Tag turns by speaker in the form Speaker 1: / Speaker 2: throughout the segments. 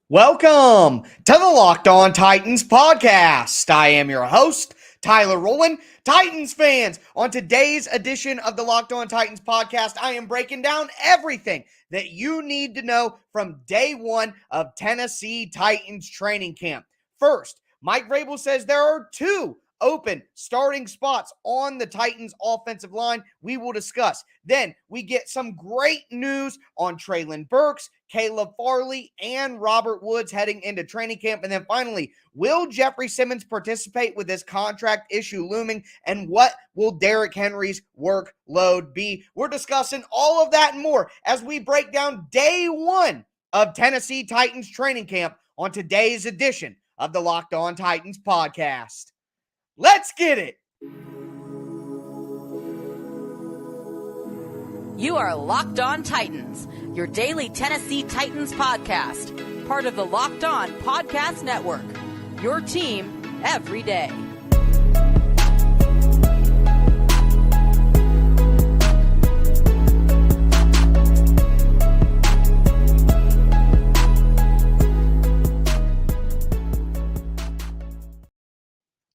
Speaker 1: Welcome to the Locked On Titans podcast. I am your host, Tyler Rowland. Titans fans, on today's edition of the Locked On Titans podcast, I am breaking down everything that you need to know from day one of Tennessee Titans training camp. First, Mike Vrabel says there are two open starting spots on the Titans offensive line we will discuss. Then we get some great news on Treylon Burks, Caleb Farley, and Robert Woods heading into training camp. And then finally, will Jeffery Simmons participate with this contract issue looming? And what will Derrick Henry's workload be? We're discussing all of that and more as we break down day one of Tennessee Titans training camp on today's edition of the Locked On Titans podcast. Let's get it.
Speaker 2: You are Locked On Titans, your daily Tennessee Titans podcast, part of the Locked On Podcast Network, your team every day.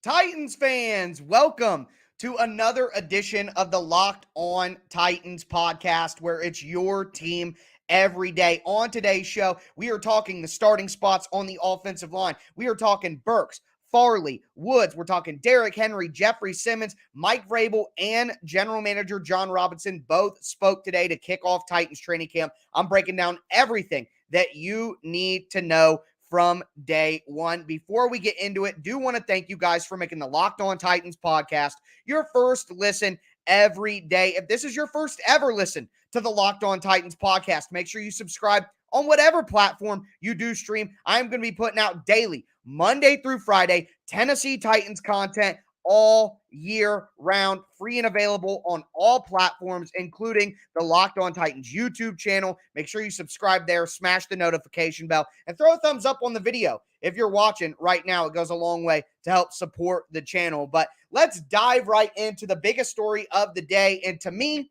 Speaker 1: Titans fans, welcome to another edition of the Locked On Titans podcast, where it's your team every day. On today's show, we are talking the starting spots on the offensive line. We are talking Burks, Farley, Woods. We're talking Derrick Henry, Jeffery Simmons, Mike Vrabel, and General Manager Jon Robinson both spoke today to kick off Titans training camp. I'm breaking down everything that you need to know from day one. Before we get into it, do want to thank you guys for making the Locked On Titans podcast your first listen every day. If this is your first ever listen to the Locked On Titans podcast, make sure you subscribe on whatever platform you do stream. I'm going to be putting out daily, Monday through Friday, Tennessee Titans content all year round, free and available on all platforms, including the Locked On Titans YouTube channel. Make sure you subscribe there, smash the notification bell, and throw a thumbs up on the video. If you're watching right now, it goes a long way to help support the channel. But let's dive right into the biggest story of the day. And to me,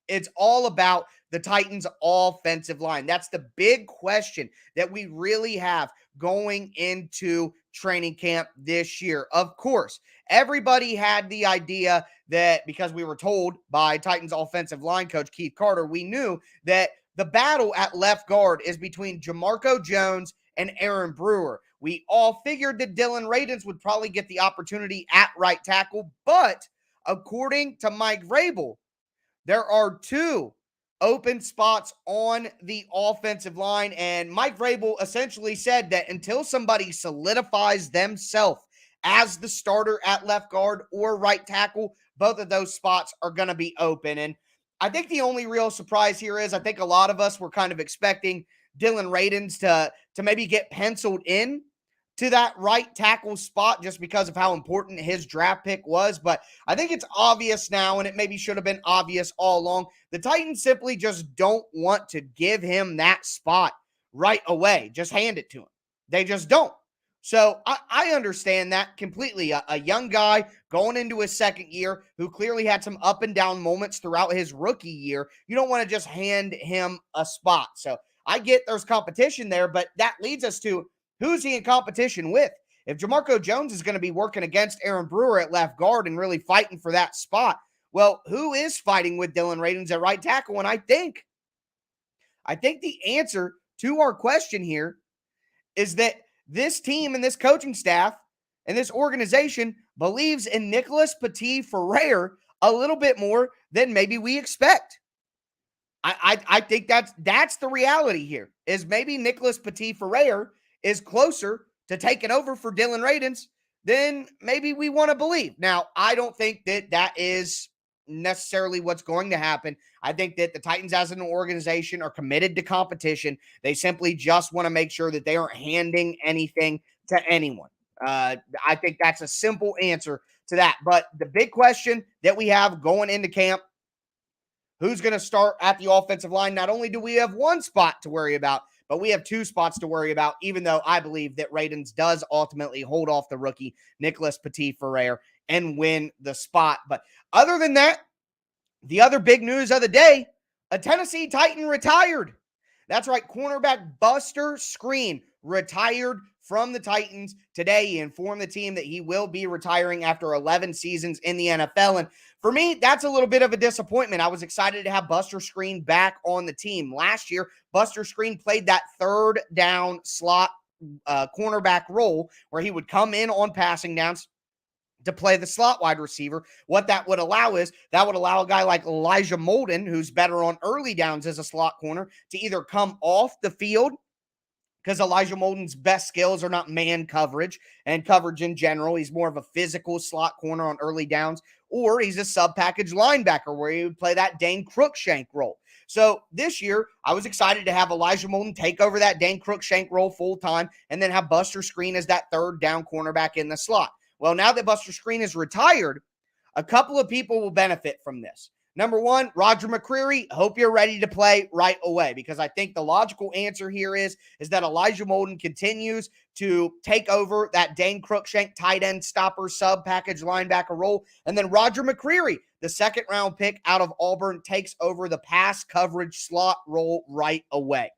Speaker 1: it's all about the Titans offensive line. That's the big question that we really have going into training camp this year. Of course, everybody had the idea that because we were told by Titans offensive line coach Keith Carter, we knew that the battle at left guard is between Jamarco Jones and Aaron Brewer. We all figured that Dillon Radunz would probably get the opportunity at right tackle, but according to Mike Vrabel, there are two open spots on the offensive line, and Mike Vrabel essentially said that until somebody solidifies themselves as the starter at left guard or right tackle, both of those spots are going to be open. And I think the only real surprise here is I think a lot of us were kind of expecting Dillon Radunz to maybe get penciled in to that right tackle spot just because of how important his draft pick was. But I think it's obvious now, and it maybe should have been obvious all along. The Titans simply just don't want to give him that spot right away. Just hand it to him. They just don't. So I understand that completely. A young guy going into his second year who clearly had some up and down moments throughout his rookie year. You don't want to just hand him a spot. So I get there's competition there, but that leads us to who's he in competition with? If Jamarco Jones is going to be working against Aaron Brewer at left guard and really fighting for that spot, well, who is fighting with Dillon Radunz at right tackle? And I think the answer to our question here is that this team and this coaching staff and this organization believes in Nicholas Petit-Frere a little bit more than maybe we expect. I think that's the reality here, is maybe Nicholas Petit-Frere is closer to taking over for Dillon Radunz than maybe we want to believe. Now, I don't think that is necessarily what's going to happen. I think that the Titans as an organization are committed to competition. They simply just want to make sure that they aren't handing anything to anyone. I think that's a simple answer to that. But the big question that we have going into camp, who's going to start at the offensive line? Not only do we have one spot to worry about, but we have two spots to worry about, even though I believe that Radunz does ultimately hold off the rookie Nicholas Petit-Frere and win the spot. But other than that, the other big news of the day, a Tennessee Titan retired. That's right, cornerback Buster Skrine retired from the Titans today. He informed the team that he will be retiring after 11 seasons in the NFL. And for me, that's a little bit of a disappointment. I was excited to have Buster Skrine back on the team. Last year, Buster Skrine played that third down slot cornerback role where he would come in on passing downs to play the slot wide receiver. What that would allow is that would allow a guy like Elijah Molden, who's better on early downs as a slot corner, to either come off the field, because Elijah Molden's best skills are not man coverage and coverage in general. He's more of a physical slot corner on early downs, or he's a sub-package linebacker where he would play that Dane Cruikshank role. So this year, I was excited to have Elijah Molden take over that Dane Cruikshank role full-time and then have Buster Skrine as that third down cornerback in the slot. Well, now that Buster Skrine is retired, a couple of people will benefit from this. Number one, Roger McCreary, hope you're ready to play right away, because I think the logical answer here is that Elijah Molden continues to take over that Dane Cruikshank tight end stopper sub-package linebacker role. And then Roger McCreary, the second-round pick out of Auburn, takes over the pass coverage slot role right away.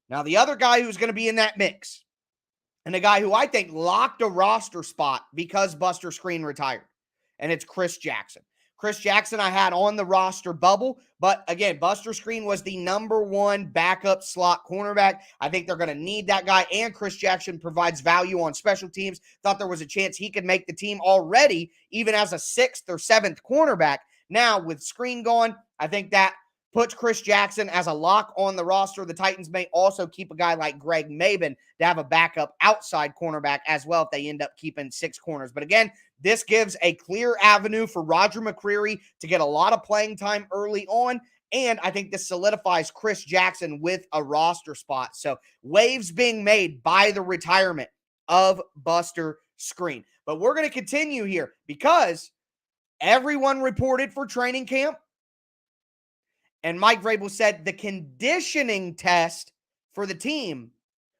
Speaker 1: Now, the other guy who's going to be in that mix, and the guy who I think locked a roster spot because Buster Skrine retired, and it's Chris Jackson. Chris Jackson I had on the roster bubble, but again, Buster Skrine was the number one backup slot cornerback. I think they're going to need that guy, and Chris Jackson provides value on special teams. Thought there was a chance he could make the team already, even as a sixth or seventh cornerback. Now, with Skrine gone, I think that puts Chris Jackson as a lock on the roster. The Titans may also keep a guy like Greg Maben to have a backup outside cornerback as well if they end up keeping six corners. But again, this gives a clear avenue for Roger McCreary to get a lot of playing time early on, and I think this solidifies Chris Jackson with a roster spot. So waves being made by the retirement of Buster Skrine. But we're going to continue here because everyone reported for training camp. And Mike Vrabel said the conditioning test for the team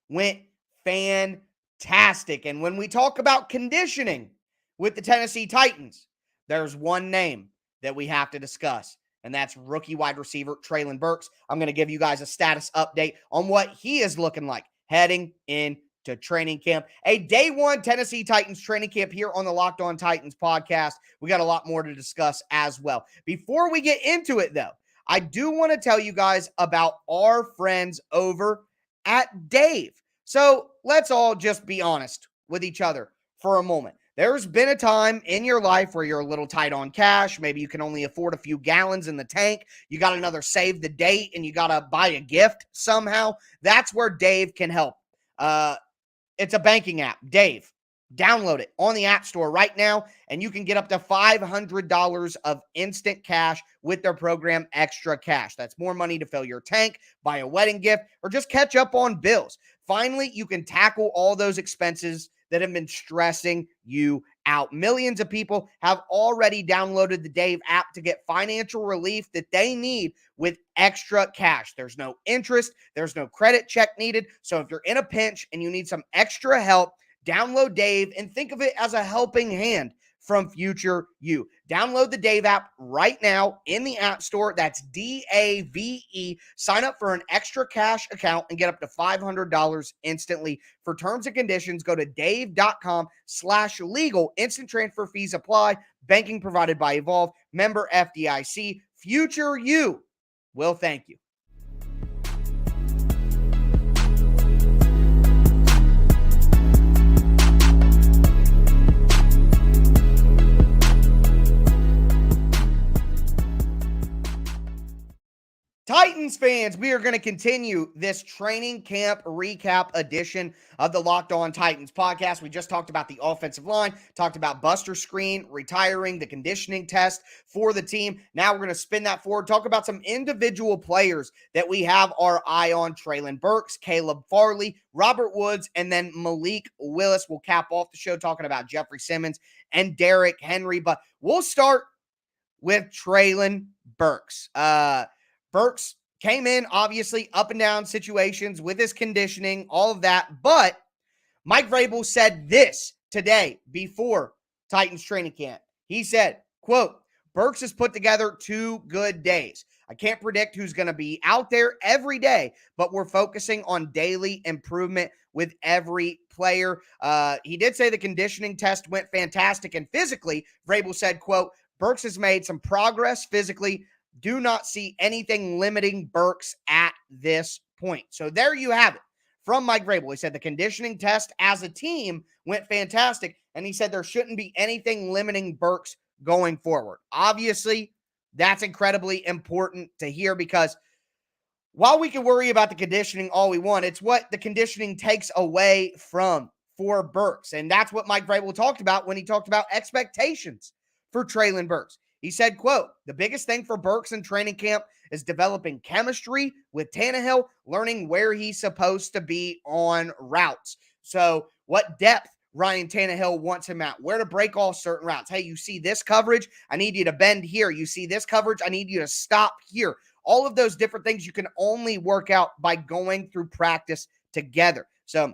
Speaker 1: went fantastic. And when we talk about conditioning with the Tennessee Titans, there's one name that we have to discuss, and that's rookie wide receiver Treylon Burks. I'm going to give you guys a status update on what he is looking like heading into training camp. A day one Tennessee Titans training camp here on the Locked On Titans podcast. We got a lot more to discuss as well. Before we get into it, though, I do want to tell you guys about our friends over at Dave. So let's all just be honest with each other for a moment. There's been a time in your life where you're a little tight on cash. Maybe you can only afford a few gallons in the tank. You got another save the date and you got to buy a gift somehow. That's where Dave can help. It's a banking app, Dave. Download it on the App Store right now, and you can get up to $500 of instant cash with their program, Extra Cash. That's more money to fill your tank, buy a wedding gift, or just catch up on bills. Finally, you can tackle all those expenses that have been stressing you out. Millions of people have already downloaded the Dave app to get financial relief that they need with Extra Cash. There's no interest, there's no credit check needed. So if you're in a pinch and you need some extra help, download Dave and think of it as a helping hand from future you. Download the Dave app right now in the App Store. That's DAVE. Sign up for an Extra Cash account and get up to $500 instantly. For terms and conditions, go to dave.com/legal. Instant transfer fees apply. Banking provided by Evolve. Member FDIC. Future you will thank you. Titans fans, we are going to continue this training camp recap edition of the Locked On Titans podcast. We just talked about the offensive line, talked about Buster Skrine retiring, the conditioning test for the team. Now we're going to spin that forward, talk about some individual players that we have our eye on. Treylon Burks, Caleb Farley, Robert Woods, and then Malik Willis. We'll cap off the show talking about Jeffery Simmons and Derrick Henry, but we'll start with Treylon Burks. Burks came in, obviously, up and down situations with his conditioning, all of that. But Mike Vrabel said this today before Titans training camp. He said, quote, Burks has put together 2 good days. I can't predict who's going to be out there every day, but we're focusing on daily improvement with every player. He did say the conditioning test went fantastic and physically. Vrabel said, quote, Burks has made some progress physically. Do not see anything limiting Burks at this point. So there you have it from Mike Vrabel. He said the conditioning test as a team went fantastic, and he said there shouldn't be anything limiting Burks going forward. Obviously, that's incredibly important to hear because while we can worry about the conditioning all we want, it's what the conditioning takes away from for Burks. And that's what Mike Vrabel talked about when he talked about expectations for Treylon Burks. He said, quote, the biggest thing for Burks in training camp is developing chemistry with Tannehill, learning where he's supposed to be on routes. So what depth Ryan Tannehill wants him at, where to break off certain routes. Hey, you see this coverage? I need you to bend here. You see this coverage? I need you to stop here. All of those different things you can only work out by going through practice together. So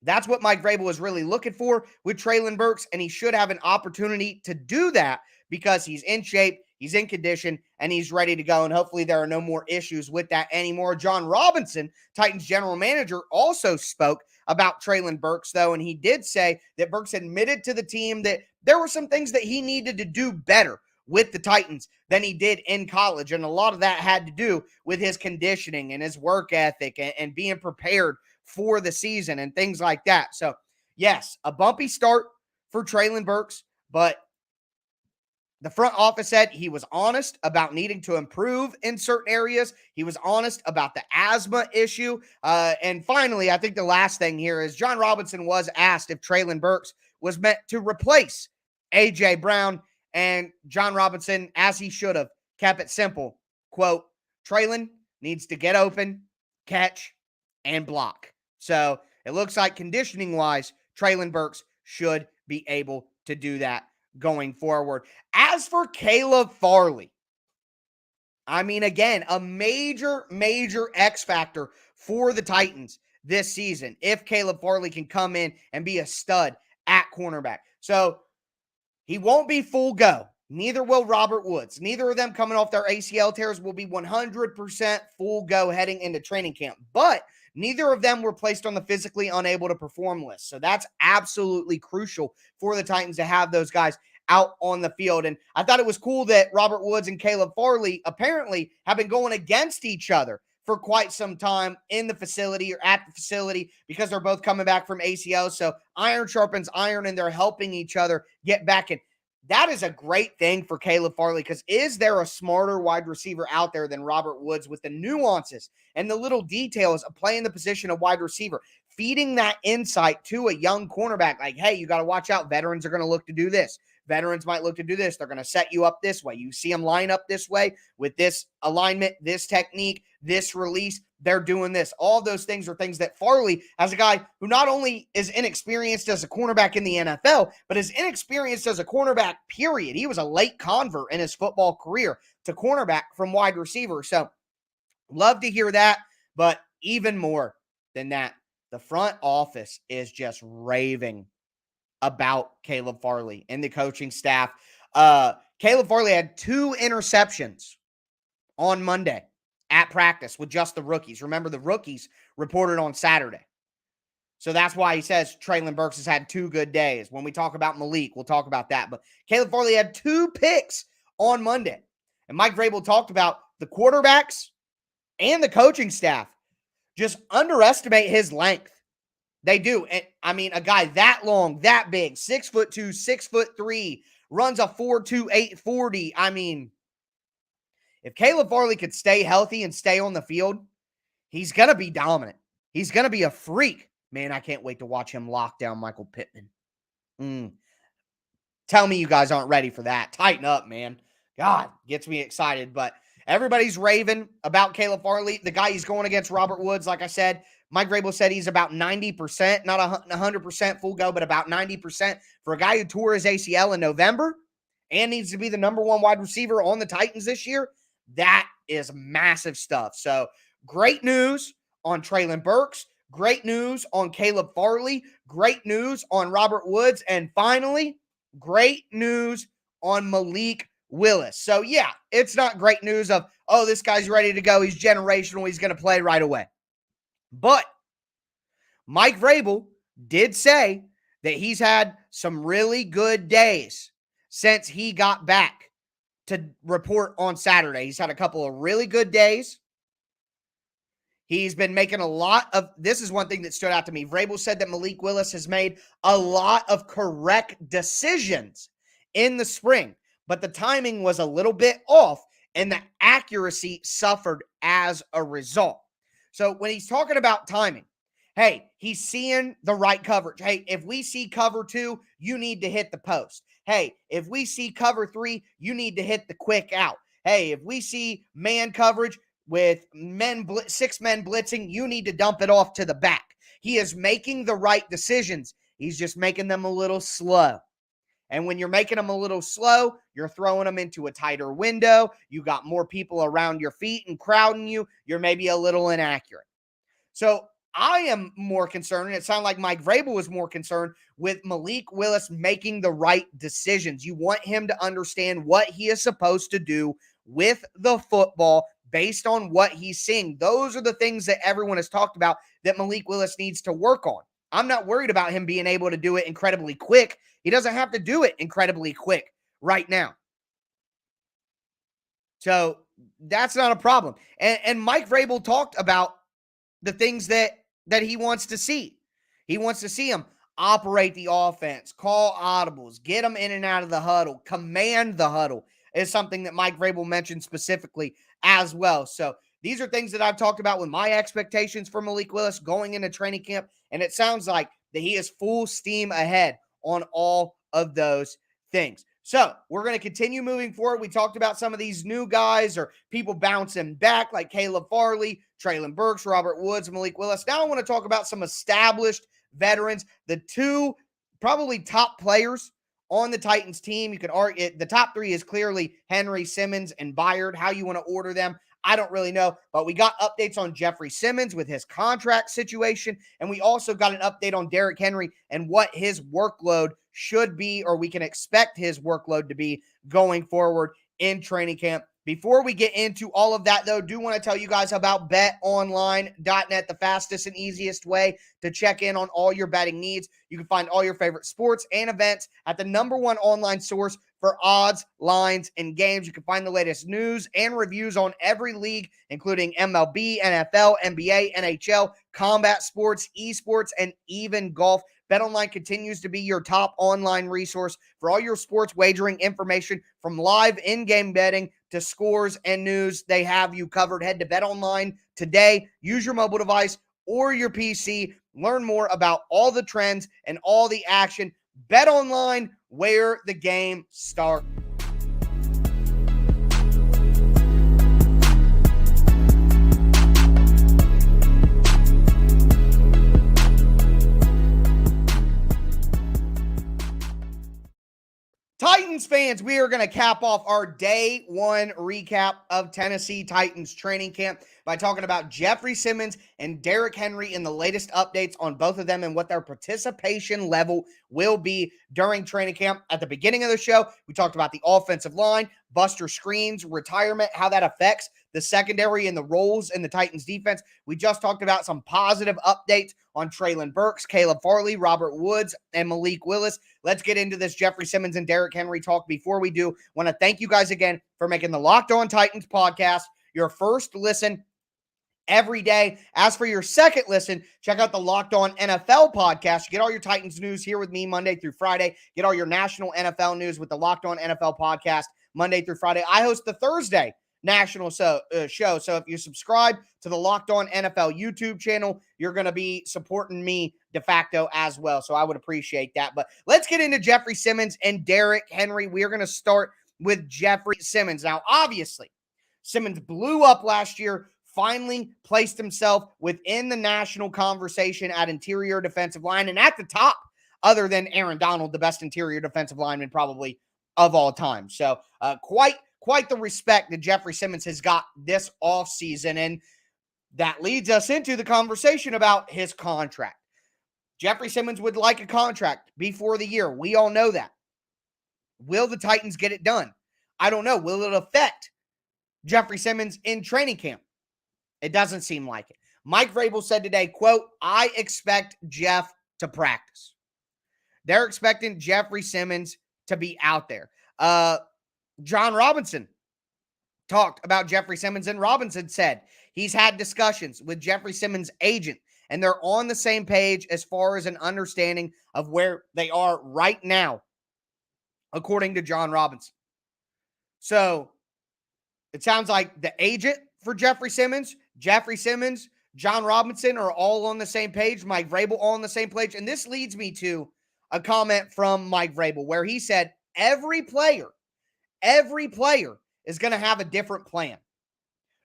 Speaker 1: that's what Mike Vrabel is really looking for with Treylon Burks, and he should have an opportunity to do that because he's in shape, he's in condition, and he's ready to go, and hopefully there are no more issues with that anymore. John Robinson, Titans general manager, also spoke about Treylon Burks, though, and he did say that Burks admitted to the team that there were some things that he needed to do better with the Titans than he did in college, and a lot of that had to do with his conditioning and his work ethic and being prepared for the season and things like that. So, yes, a bumpy start for Treylon Burks, but the front office said he was honest about needing to improve in certain areas. He was honest about the asthma issue. And finally, I think the last thing here is John Robinson was asked if Treylon Burks was meant to replace A.J. Brown. And John Robinson, as he should have, kept it simple. Quote, Treylon needs to get open, catch, and block. So it looks like conditioning-wise, Treylon Burks should be able to do that going forward. As for Caleb Farley, I mean, again, a major X factor for the Titans this season if Caleb Farley can come in and be a stud at cornerback. So he won't be full go. Neither will Robert Woods. Neither of them coming off their ACL tears will be 100% full go heading into training camp. But neither of them were placed on the physically unable to perform list. So that's absolutely crucial for the Titans to have those guys out on the field. And I thought it was cool that Robert Woods and Caleb Farley apparently have been going against each other for quite some time in the facility or at the facility because they're both coming back from ACL. So iron sharpens iron and they're helping each other get back in. That is a great thing for Caleb Farley because is there a smarter wide receiver out there than Robert Woods with the nuances and the little details of playing the position of wide receiver, feeding that insight to a young cornerback like, hey, you got to watch out. Veterans are going to look to do this. Veterans might look to do this. They're going to set you up this way. You see them line up this way with this alignment, this technique, this release. They're doing this. All those things are things that Farley, as a guy who not only is inexperienced as a cornerback in the NFL, but is inexperienced as a cornerback, period. He was a late convert in his football career to cornerback from wide receiver. So love to hear that. But even more than that, the front office is just raving about Caleb Farley and the coaching staff. Caleb Farley had 2 interceptions on Monday at practice with just the rookies. Remember, the rookies reported on Saturday. So that's why he says Treylon Burks has had 2 good days. When we talk about Malik, we'll talk about that. But Caleb Farley had 2 picks on Monday. And Mike Vrabel talked about the quarterbacks and the coaching staff just underestimate his length. They do. And I mean, a guy that long, that big, 6'2", 6'3", runs a 4.2, 840. I mean, if Caleb Farley could stay healthy and stay on the field, he's going to be dominant. He's going to be a freak. Man, I can't wait to watch him lock down Michael Pittman. Tell me you guys aren't ready for that. Tighten up, man. God, gets me excited. But everybody's raving about Caleb Farley. The guy he's going against, Robert Woods, like I said, Mike Vrabel said he's about 90%, not 100% full go, but about 90% for a guy who tore his ACL in November and needs to be the number 1 wide receiver on the Titans this year. That is massive stuff. So great news on Treylon Burks. Great news on Caleb Farley. Great news on Robert Woods. And finally, great news on Malik Willis. So, yeah, it's not great news of, oh, this guy's ready to go. He's generational. He's going to play right away. But Mike Vrabel did say that he's had some really good days since he got back to report on Saturday. He's had a couple of really good days. He's been making a lot of, this is one thing that stood out to me. Vrabel said that Malik Willis has made a lot of correct decisions in the spring, but the timing was a little bit off and the accuracy suffered as a result. So when he's talking about timing, hey, he's seeing the right coverage. Hey, if we see cover 2, you need to hit the post. Hey, if we see cover 3, you need to hit the quick out. Hey, if we see man coverage with 6 men blitzing, you need to dump it off to the back. He is making the right decisions. He's just making them a little slow. And when you're making them a little slow, you're throwing them into a tighter window. You got more people around your feet and crowding you. You're maybe a little inaccurate. So I am more concerned, and it sounded like Mike Vrabel was more concerned with Malik Willis making the right decisions. You want him to understand what he is supposed to do with the football based on what he's seeing. Those are the things that everyone has talked about that Malik Willis needs to work on. I'm not worried about him being able to do it incredibly quick. He doesn't have to do it incredibly quick right now. So that's not a problem. And Mike Vrabel talked about the things that he wants to see. He wants to see him operate the offense, call audibles, get them in and out of the huddle, command the huddle is something that Mike Vrabel mentioned specifically as well. So these are things that I've talked about with my expectations for Malik Willis going into training camp, and it sounds like that he is full steam ahead on all of those things. So we're going to continue moving forward. We talked about some of these new guys or people bouncing back like Caleb Farley, Treylon Burks, Robert Woods, Malik Willis. Now I want to talk about some established veterans, the 2 probably top players on the Titans team. You can argue the top 3 is clearly Henry, Simmons, and Byard. How you want to order them, I don't really know, but we got updates on Jeffery Simmons with his contract situation, and we also got an update on Derrick Henry and what his workload should be, or we can expect his workload to be going forward in training camp. Before we get into all of that, though, do want to tell you guys about BetOnline.net, the fastest and easiest way to check in on all your betting needs. You can find all your favorite sports and events at the #1 online source for odds, lines, and games. You can find the latest news and reviews on every league, including MLB, NFL, NBA, NHL, combat sports, esports, and even golf. BetOnline continues to be your top online resource for all your sports wagering information, from live in-game betting to scores and news. They have you covered. Head to BetOnline today. Use your mobile device or your PC. Learn more about all the trends and all the action. BetOnline, where the game starts. Titans fans, we are going to cap off our day 1 recap of Tennessee Titans training camp by talking about Jeffery Simmons and Derrick Henry and the latest updates on both of them and what their participation level will be during training camp. At the beginning of the show, we talked about the offensive line, Buster Skrine's retirement, how that affects the secondary and the roles in the Titans defense. We just talked about some positive updates on Treylon Burks, Caleb Farley, Robert Woods, and Malik Willis. Let's get into this Jeffery Simmons and Derrick Henry talk. Before we do, want to thank you guys again for making the Locked On Titans podcast your first listen every day. As for your second listen, check out the Locked On NFL podcast. You get all your Titans news here with me Monday through Friday. Get all your national NFL news with the Locked On NFL podcast Monday through Friday. I host the Thursday national show. So if you subscribe to the Locked On NFL YouTube channel, you're going to be supporting me de facto as well. So I would appreciate that. But let's get into Jeffery Simmons and Derrick Henry. We are going to start with Jeffery Simmons. Now, obviously, Simmons blew up last year, finally placed himself within the national conversation at interior defensive line and at the top, other than Aaron Donald, the best interior defensive lineman probably of all time. So quite the respect that Jeffery Simmons has got this offseason. And that leads us into the conversation about his contract. Jeffery Simmons would like a contract before the year. We all know that. Will the Titans get it done? I don't know. Will it affect Jeffery Simmons in training camp? It doesn't seem like it. Mike Vrabel said today, quote, I expect Jeff to practice. They're expecting Jeffery Simmons to be out there. John Robinson talked about Jeffery Simmons, and Robinson said he's had discussions with Jeffery Simmons' agent, and they're on the same page as far as an understanding of where they are right now, according to John Robinson. So it sounds like the agent for Jeffery Simmons, John Robinson are all on the same page. Mike Vrabel all on the same page. And this leads me to a comment from Mike Vrabel where he said every player is going to have a different plan.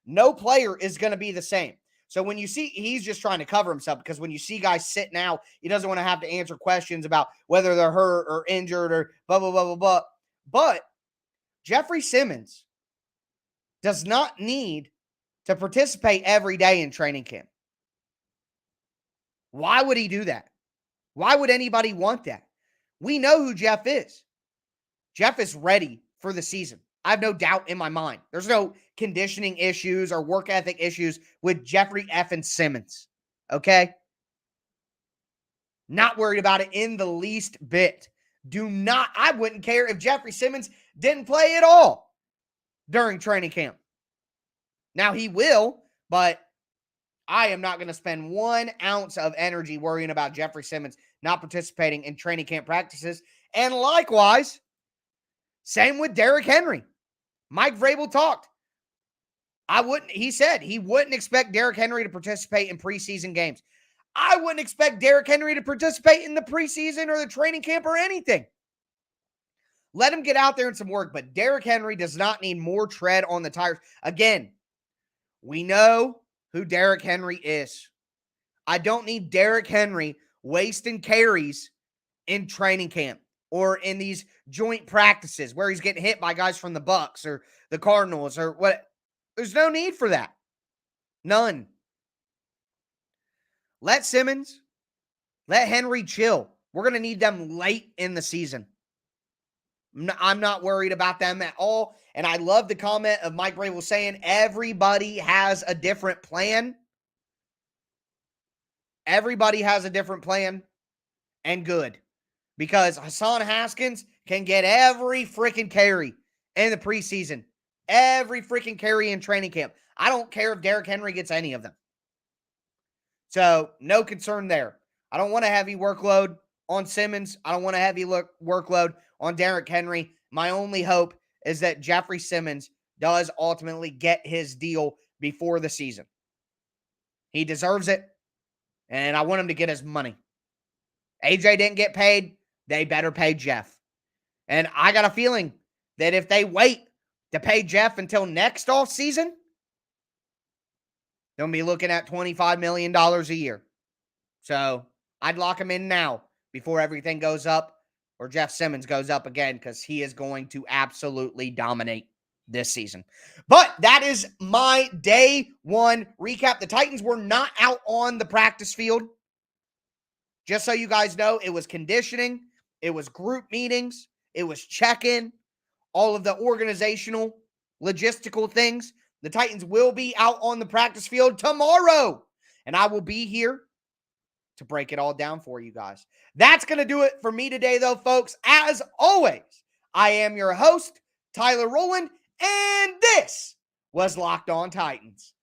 Speaker 1: No player is going to be the same. So when you see, he's just trying to cover himself because when you see guys sitting out, he doesn't want to have to answer questions about whether they're hurt or injured or blah, blah, blah, blah, blah. But Jeffery Simmons does not need to participate every day in training camp. Why would he do that? Why would anybody want that? We know who Jeff is. Jeff is ready for the season. I have no doubt in my mind. There's no conditioning issues or work ethic issues with Jeffery effing Simmons. Okay? Not worried about it in the least bit. I wouldn't care if Jeffery Simmons didn't play at all during training camp. Now he will, but I am not going to spend 1 ounce of energy worrying about Jeffery Simmons not participating in training camp practices. And likewise, same with Derrick Henry. Mike Vrabel talked. He said he wouldn't expect Derrick Henry to participate in preseason games. I wouldn't expect Derrick Henry to participate in the preseason or the training camp or anything. Let him get out there and some work, but Derrick Henry does not need more tread on the tires. Again, we know who Derrick Henry is. I don't need Derrick Henry wasting carries in training camp or in these joint practices where he's getting hit by guys from the Bucs or the Cardinals or what. There's no need for that. None. Let Simmons, let Henry chill. We're going to need them late in the season. I'm not worried about them at all. And I love the comment of Mike Vrabel saying everybody has a different plan. Everybody has a different plan, and good. Because Hassan Haskins can get every freaking carry in the preseason. Every freaking carry in training camp. I don't care if Derrick Henry gets any of them. So, no concern there. I don't want a heavy workload on Simmons. I don't want a heavy workload on Derrick Henry. My only hope is that Jeffery Simmons does ultimately get his deal before the season. He deserves it, and I want him to get his money. AJ didn't get paid. They better pay Jeff. And I got a feeling that if they wait to pay Jeff until next offseason, they'll be looking at $25 million a year. So I'd lock him in now before everything goes up or Jeff Simmons goes up again because he is going to absolutely dominate this season. But that is my day one recap. The Titans were not out on the practice field. Just so you guys know, it was conditioning, it was group meetings, it was check-in, all of the organizational, logistical things. The Titans will be out on the practice field tomorrow, and I will be here to break it all down for you guys. That's going to do it for me today, though, folks. As always, I am your host, Tyler Rowland, and this was Locked On Titans.